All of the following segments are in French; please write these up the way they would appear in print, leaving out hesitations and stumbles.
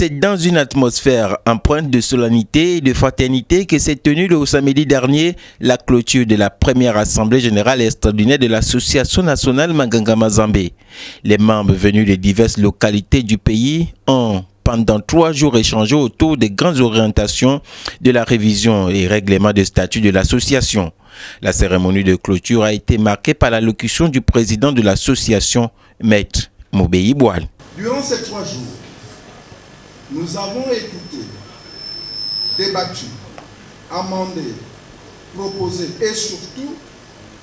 C'est dans une atmosphère empreinte de solennité et de fraternité que s'est tenue le samedi dernier la clôture de la première assemblée générale extraordinaire de l'Association nationale Manganga Mazambé. Les membres venus de diverses localités du pays ont pendant 3 jours échangé autour des grandes orientations de la révision et règlement de statut de l'association. La cérémonie de clôture a été marquée par l'allocution du président de l'association, Maître Moubéi Boal. Durant ces 3 jours, nous avons écouté, débattu, amendé, proposé et surtout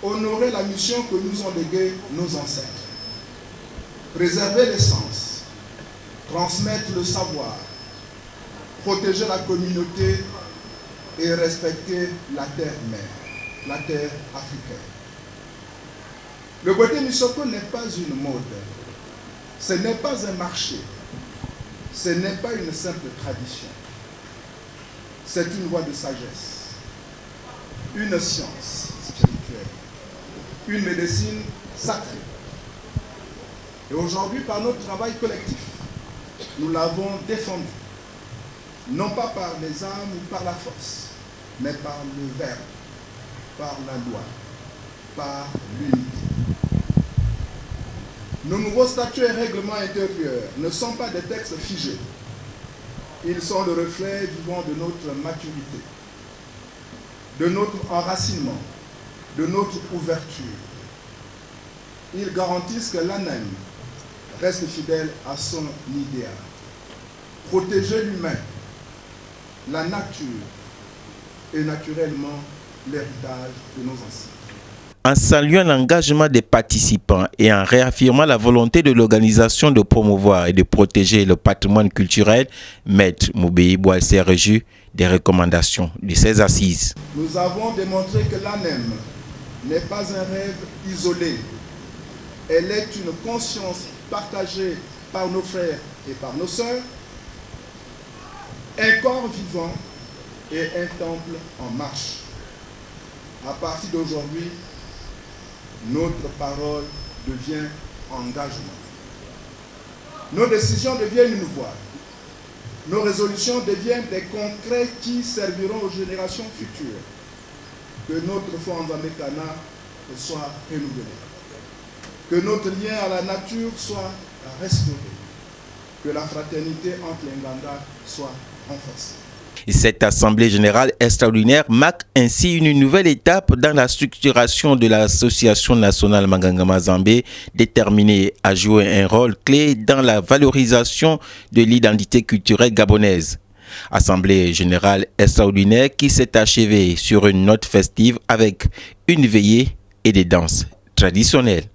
honoré la mission que nous ont léguée nos ancêtres. Préserver l'essence, transmettre le savoir, protéger la communauté et respecter la terre-mère, la terre africaine. Le Boité Missoko n'est pas une mode, ce n'est pas un marché, ce n'est pas une simple tradition. C'est une voie de sagesse, une science spirituelle, une médecine sacrée. Et aujourd'hui, par notre travail collectif, nous l'avons défendu, non pas par les armes ou par la force, mais par le verbe, par la loi, par l'unité. Nos nouveaux statuts et règlements intérieurs ne sont pas des textes figés. Ils sont le reflet vivant de notre maturité, de notre enracinement, de notre ouverture. Ils garantissent que l'ANEM reste fidèle à son idéal. Protéger l'humain, la nature et naturellement l'héritage de nos ancêtres. En saluant l'engagement des participants et en réaffirmant la volonté de l'organisation de promouvoir et de protéger le patrimoine culturel, Maître Moubéi Boal s'est réjoui des recommandations de ces assises. Nous avons démontré que l'ANEM n'est pas un rêve isolé. Elle est une conscience partagée par nos frères et par nos sœurs, un corps vivant et un temple en marche. À partir d'aujourd'hui, notre parole devient engagement. Nos décisions deviennent une voie. Nos résolutions deviennent des concrets qui serviront aux générations futures. Que notre foi en Nzambé-Kana soit renouvelée. Que notre lien à la nature soit restauré. Que la fraternité entre les Nganga soit renforcée. Cette assemblée générale extraordinaire marque ainsi une nouvelle étape dans la structuration de l'association nationale Manganga Mazambé, déterminée à jouer un rôle clé dans la valorisation de l'identité culturelle gabonaise. Assemblée générale extraordinaire qui s'est achevée sur une note festive avec une veillée et des danses traditionnelles.